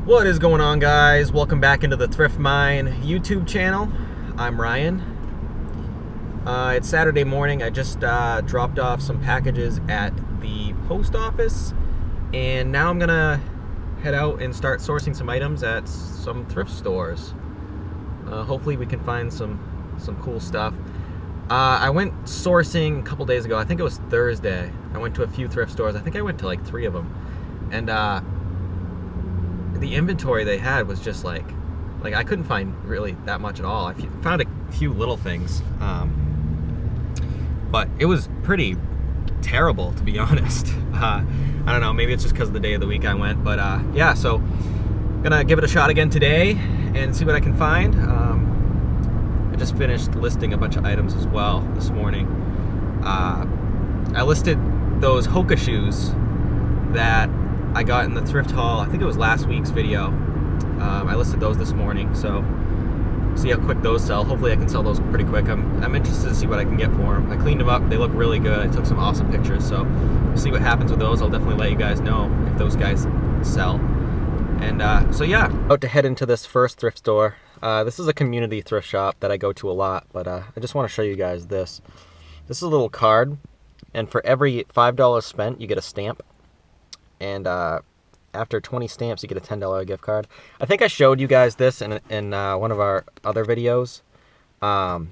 What is going on, guys? Welcome back into the Thrift Mine YouTube channel. I'm Ryan. It's Saturday morning. I just dropped off some packages at the post office, and now I'm gonna head out and start sourcing some items at some thrift stores. Hopefully we can find some cool stuff. I went sourcing a couple days ago. I think it was Thursday. I went to a few thrift stores. I think I went to like 3 of them, and the inventory they had was just like I couldn't find really that much at all. I found a few little things, but it was pretty terrible, to be honest. I don't know, maybe it's just because of the day of the week I went, but yeah, so I'm gonna give it a shot again today and see what I can find. I just finished listing a bunch of items as well this morning. I listed those Hoka shoes that I got in the thrift haul. I think it was last week's video. I listed those this morning, so see how quick those sell. Hopefully I can sell those pretty quick. I'm interested to see what I can get for them. I cleaned them up. They look really good. I took some awesome pictures, so we'll see what happens with those. I'll definitely let you guys know if those guys sell. And so yeah, about to head into this first thrift store. This is a community thrift shop that I go to a lot, but I just want to show you guys this. This is a little card, and for every $5 spent, you get a stamp. And after 20 stamps, you get a $10 gift card. I think I showed you guys this in one of our other videos. But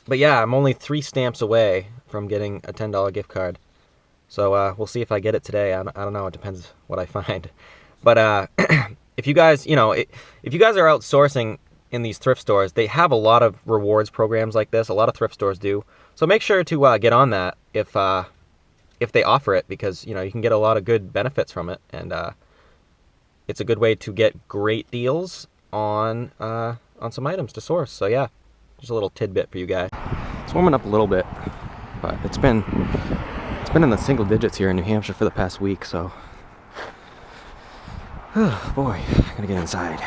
yeah, I'm only 3 stamps away from getting a $10 gift card. So we'll see if I get it today. I don't know. It depends what I find. But if you guys, if you guys are out sourcing in these thrift stores, they have a lot of rewards programs like this. A lot of thrift stores do. So make sure to get on that if they offer it, because you can get a lot of good benefits from it, and it's a good way to get great deals on some items to source. So yeah, just a little tidbit for you guys. It's warming up a little bit, but it's been in the single digits here in New Hampshire for the past week. So, oh boy, I gotta get inside.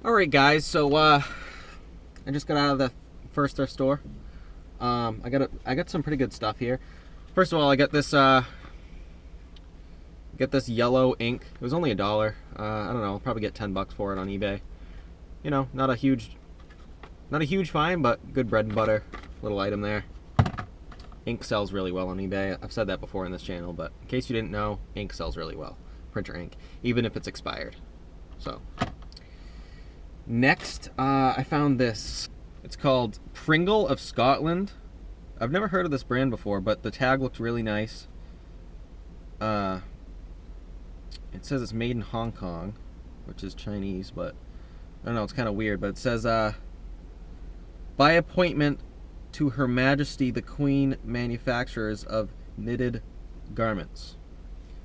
Alright guys, so I just got out of the first thrift store. I got some pretty good stuff here. First of all, I got this yellow ink. It was only $1. I don't know, I'll probably get $10 for it on eBay. Not a huge find, but good bread and butter little item there. Ink sells really well on eBay. I've said that before in this channel, but in case you didn't know, ink sells really well. Printer ink, even if it's expired. So next, I found this. It's called Pringle of Scotland. I've never heard of this brand before, but the tag looks really nice. It says it's made in Hong Kong, which is Chinese, but I don't know, it's kind of weird. But it says, by appointment to Her Majesty the Queen, manufacturers of knitted garments.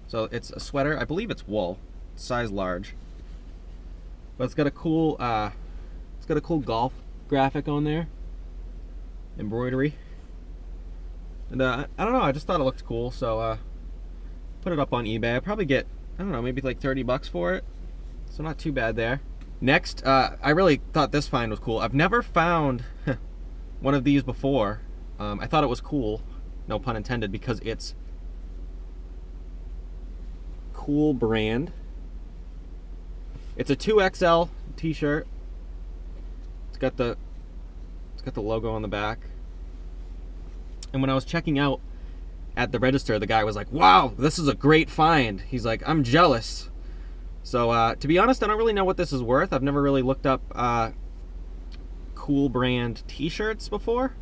So it's a sweater. I believe it's wool, size large. But it's got a cool golf graphic on there, embroidery, and I don't know. I just thought it looked cool, so put it up on eBay. I probably get, I don't know, maybe like $30 for it, so not too bad there. Next, I really thought this find was cool. I've never found one of these before. I thought it was cool, no pun intended, because it's cool brand. It's a 2XL t-shirt. It's got the logo on the back. And when I was checking out at the register, the guy was like, "Wow, this is a great find." He's like, "I'm jealous." So to be honest, I don't really know what this is worth. I've never really looked up cool brand t-shirts before,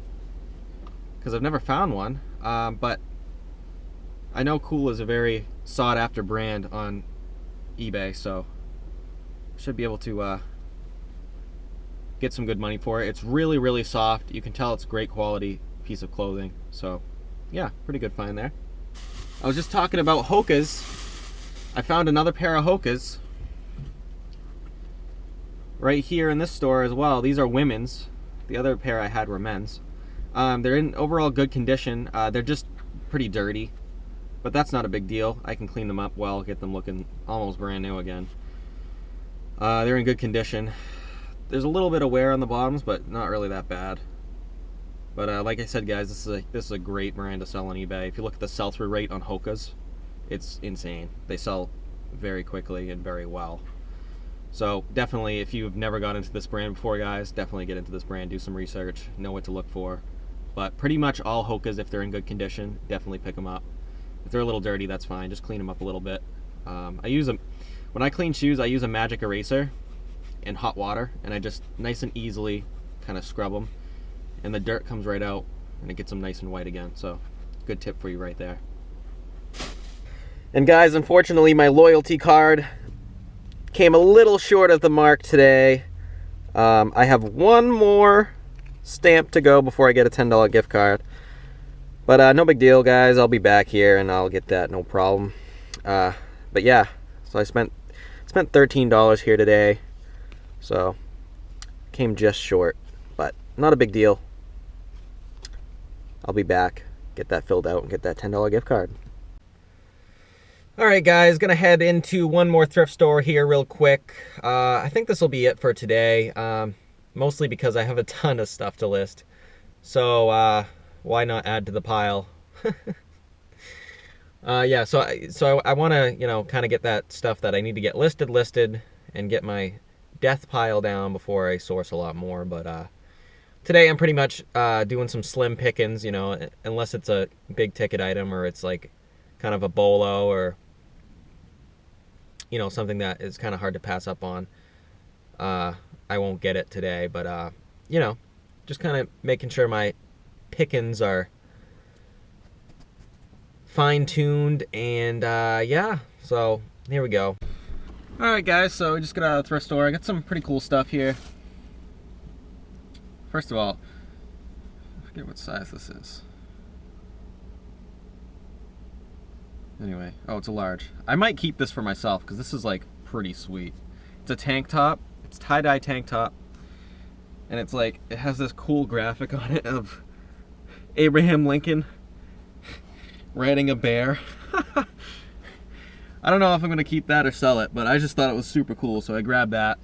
because I've never found one. But I know Cool is a very sought after brand on eBay, so should be able to get some good money for it. It's really, really soft. You can tell it's a great quality piece of clothing. So yeah, pretty good find there. I was just talking about Hokas. I found another pair of Hokas right here in this store as well. These are women's. The other pair I had were men's. They're in overall good condition. They're just pretty dirty, but that's not a big deal. I can clean them up well, get them looking almost brand new again. They're in good condition. There's a little bit of wear on the bottoms, but not really that bad. But like I said, guys, this is a great brand to sell on eBay. If you look at the sell-through rate on Hokas, it's insane. They sell very quickly and very well. So definitely, if you've never got into this brand before, guys, definitely get into this brand. Do some research, know what to look for. But pretty much all Hokas, if they're in good condition, definitely pick them up. If they're a little dirty, that's fine. Just clean them up a little bit. I use them when I clean shoes. I use a magic eraser and hot water, and I just nice and easily kind of scrub them, and the dirt comes right out, and it gets them nice and white again. So, good tip for you right there. And guys, unfortunately, my loyalty card came a little short of the mark today. I have one more stamp to go before I get a $10 gift card. But no big deal, guys. I'll be back here and I'll get that, no problem. But yeah, so I spent $13 here today. So came just short, but not a big deal. I'll be back, get that filled out, and get that $10 gift card. All right, guys, gonna head into one more thrift store here real quick. I think this will be it for today, mostly because I have a ton of stuff to list. So why not add to the pile? Yeah, so I want to, you know, kind of get that stuff that I need to get listed, and get my death pile down before I source a lot more. But today I'm pretty much doing some slim pickings, you know, unless it's a big ticket item or it's like kind of a bolo or, you know, something that is kind of hard to pass up on. I won't get it today, but you know, just kind of making sure my pickings are fine-tuned, and yeah, so here we go. Alright, guys, so we just got out of the thrift store. I got some pretty cool stuff here. First of all, I forget what size this is. Anyway, oh, it's a large. I might keep this for myself because this is like pretty sweet. It's a tank top. It's tie-dye tank top, and it's like, it has this cool graphic on it of Abraham Lincoln riding a bear. I don't know if I'm gonna keep that or sell it, but I just thought it was super cool, so I grabbed that.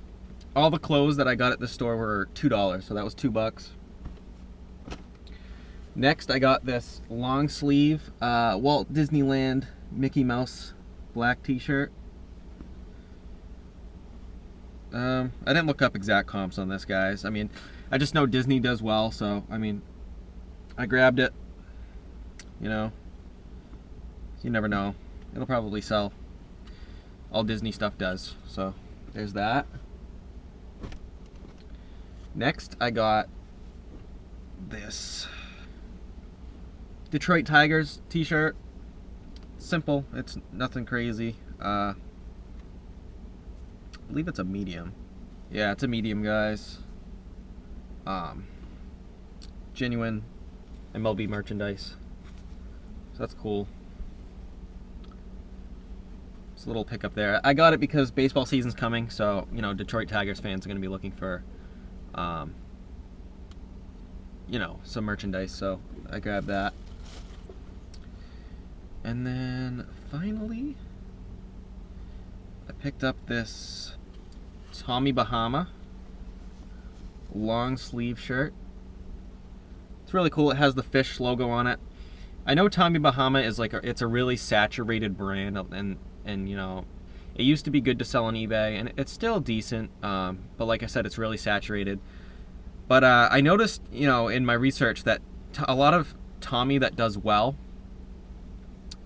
All the clothes that I got at the store were $2, so that was $2. Next, I got this long sleeve Walt Disneyland Mickey Mouse black t-shirt. I didn't look up exact comps on this, guys. I mean, I just know Disney does well, so I mean, I grabbed it. You know, you never know. It'll probably sell. All Disney stuff does. So there's that. Next, I got this Detroit Tigers t-shirt. Simple. It's nothing crazy. I believe it's a medium. Yeah, it's a medium, guys. Genuine MLB merchandise. So that's cool. It's a little pickup there. I got it because baseball season's coming, so, you know, Detroit Tigers fans are going to be looking for, you know, some merchandise, so I grabbed that. And then, finally, I picked up this Tommy Bahama long sleeve shirt. It's really cool. It has the fish logo on it. I know Tommy Bahama is like it's a really saturated brand, and you know, it used to be good to sell on eBay, and it's still decent, but like I said, it's really saturated. But I noticed, you know, in my research that a lot of Tommy that does well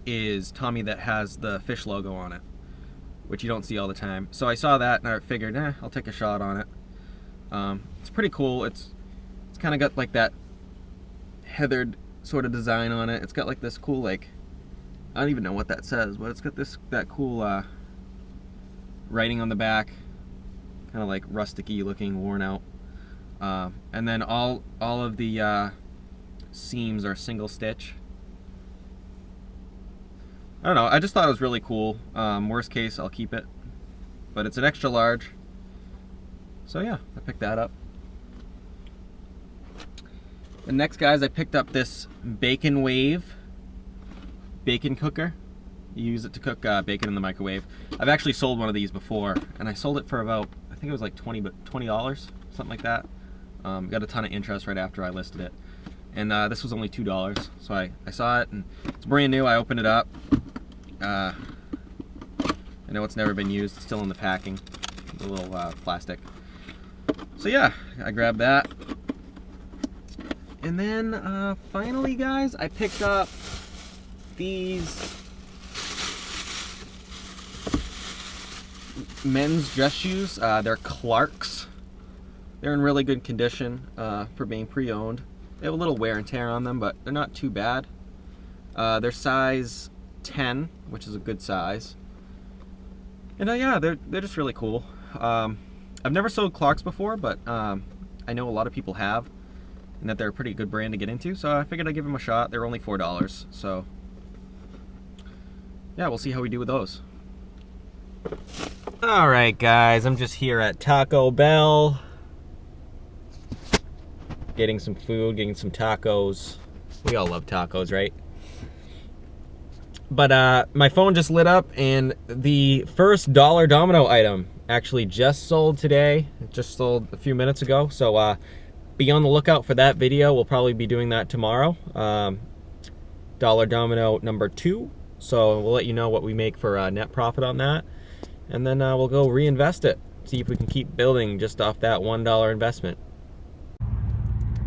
is Tommy that has the fish logo on it, which you don't see all the time. So I saw that and I figured, I'll take a shot on it. It's pretty cool. It's kind of got like that heathered sort of design on it. It's got like this cool, like, I don't even know what that says, but it's got that cool writing on the back, kind of like rusticy looking, worn out. And then all of the seams are single stitch. I don't know, I just thought it was really cool. Worst case, I'll keep it. But it's an extra large. So yeah, I picked that up. And next, guys, I picked up this Bacon Wave bacon cooker. You use it to cook bacon in the microwave. I've actually sold one of these before, and I sold it for about, I think it was like $20, something like that. Got a ton of interest right after I listed it. And this was only $2, so I saw it, and it's brand new. I opened it up. I know it's never been used. It's still in the packing, the little plastic. So yeah, I grabbed that. And then finally, guys, I picked up these men's dress shoes. They're Clarks. They're in really good condition for being pre-owned. They have a little wear and tear on them, but they're not too bad. They're size 10, which is a good size. And yeah, they're just really cool. I've never sold Clarks before, but I know a lot of people have, and that they're a pretty good brand to get into, so I figured I'd give them a shot. They're only $4, so yeah, we'll see how we do with those. Alright guys, I'm just here at Taco Bell. Getting some food, getting some tacos. We all love tacos, right? But my phone just lit up, and the first dollar Domino item actually just sold today. It just sold a few minutes ago, so be on the lookout for that video. We'll probably be doing that tomorrow. Dollar Domino number 2. So we'll let you know what we make for net profit on that. And then we'll go reinvest it. See if we can keep building just off that $1 investment.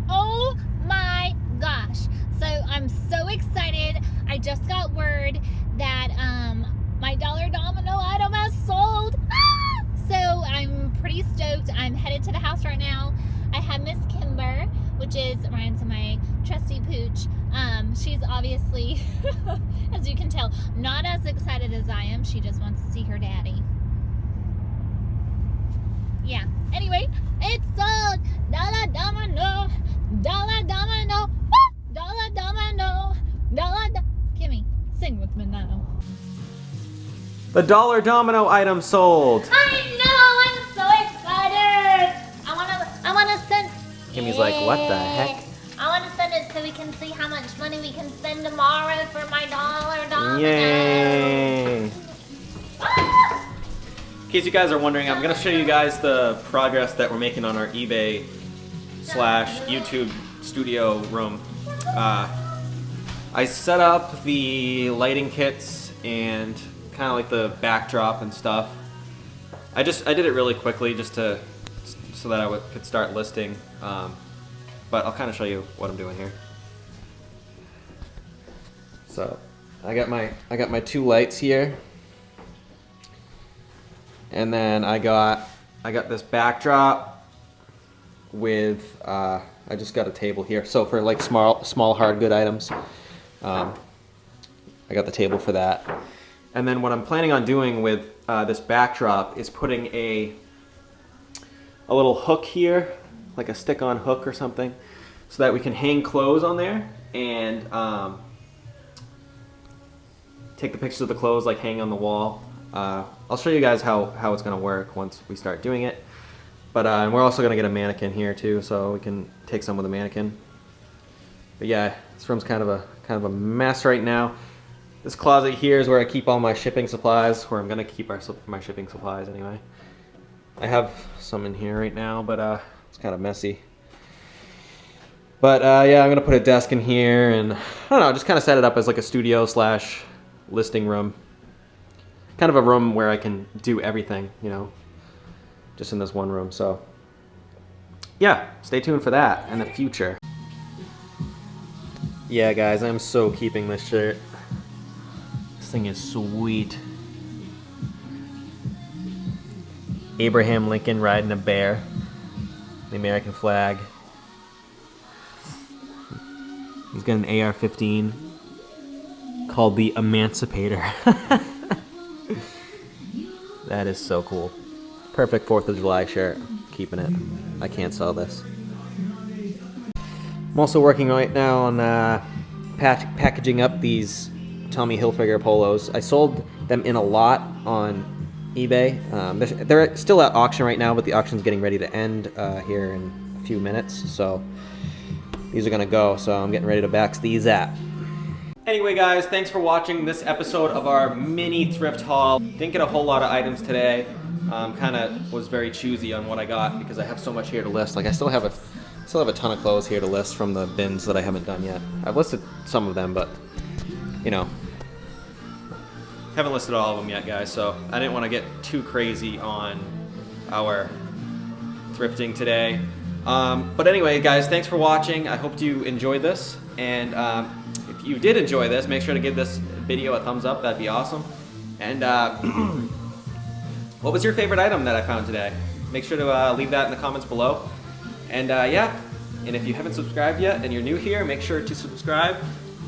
Oh my gosh. So I'm so excited. I just got word that my dollar Domino item has sold. Ah! So I'm pretty stoked. I'm headed to the house right now. I have Miss Kimber, which is Ryan's my trusty pooch. She's obviously, as you can tell, not as excited as I am. She just wants to see her daddy. Yeah. Anyway, it's sold. Dollar Domino. Dollar Domino. Woo! Dollar Domino. Kimmy, sing with me now. The dollar Domino item sold. I know. I'm so excited. I wanna send. Kimmy's like, what the heck? I want to send it so we can see how much money we can spend tomorrow for my dollar Domino. Yay! Ah! In case you guys are wondering, I'm going to show you guys the progress that we're making on our eBay / YouTube studio room. I set up the lighting kits and kind of like the backdrop and stuff. I did it really quickly just so that I could start listing. But I'll kind of show you what I'm doing here. So I got my 2 lights here, and then I got this backdrop with I just got a table here. So for like small hard good items, I got the table for that. And then what I'm planning on doing with this backdrop is putting a little hook here, like a stick-on hook or something, so that we can hang clothes on there and take the pictures of the clothes, like hang on the wall. I'll show you guys how it's going to work once we start doing it. But and we're also going to get a mannequin here too, so we can take some with the mannequin. But yeah, this room's kind of a mess right now. This closet here is where I keep all my shipping supplies, where I'm going to keep my shipping supplies anyway. I have some in here right now, but it's kind of messy. But yeah, I'm gonna put a desk in here, and I don't know, just kind of set it up as like a studio / listing room. Kind of a room where I can do everything, you know, just in this one room. So yeah, stay tuned for that in the future. Yeah, guys, I'm so keeping this shirt. This thing is sweet. Abraham Lincoln riding a bear. The American flag. He's got an AR-15 called the Emancipator. That is so cool. Perfect 4th of July shirt. Keeping it. I can't sell this. I'm also working right now on packaging up these Tommy Hilfiger polos. I sold them in a lot on eBay. They're still at auction right now, but the auction's getting ready to end here in a few minutes. So these are gonna go. So I'm getting ready to box these up. Anyway, guys, thanks for watching this episode of our mini thrift haul. Didn't get a whole lot of items today. Kind of was very choosy on what I got because I have so much here to list. Like I still have a ton of clothes here to list from the bins that I haven't done yet. I've listed some of them, but you know, haven't listed all of them yet, guys. So I didn't want to get too crazy on our thrifting today. But anyway, guys, thanks for watching. I hope you enjoyed this, and if you did enjoy this, make sure to give this video a thumbs up. That'd be awesome. And what was your favorite item that I found today? Make sure to leave that in the comments below. And yeah, and if you haven't subscribed yet and you're new here, make sure to subscribe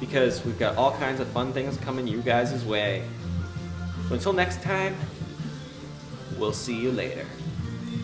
because we've got all kinds of fun things coming you guys' way. So until next time, we'll see you later.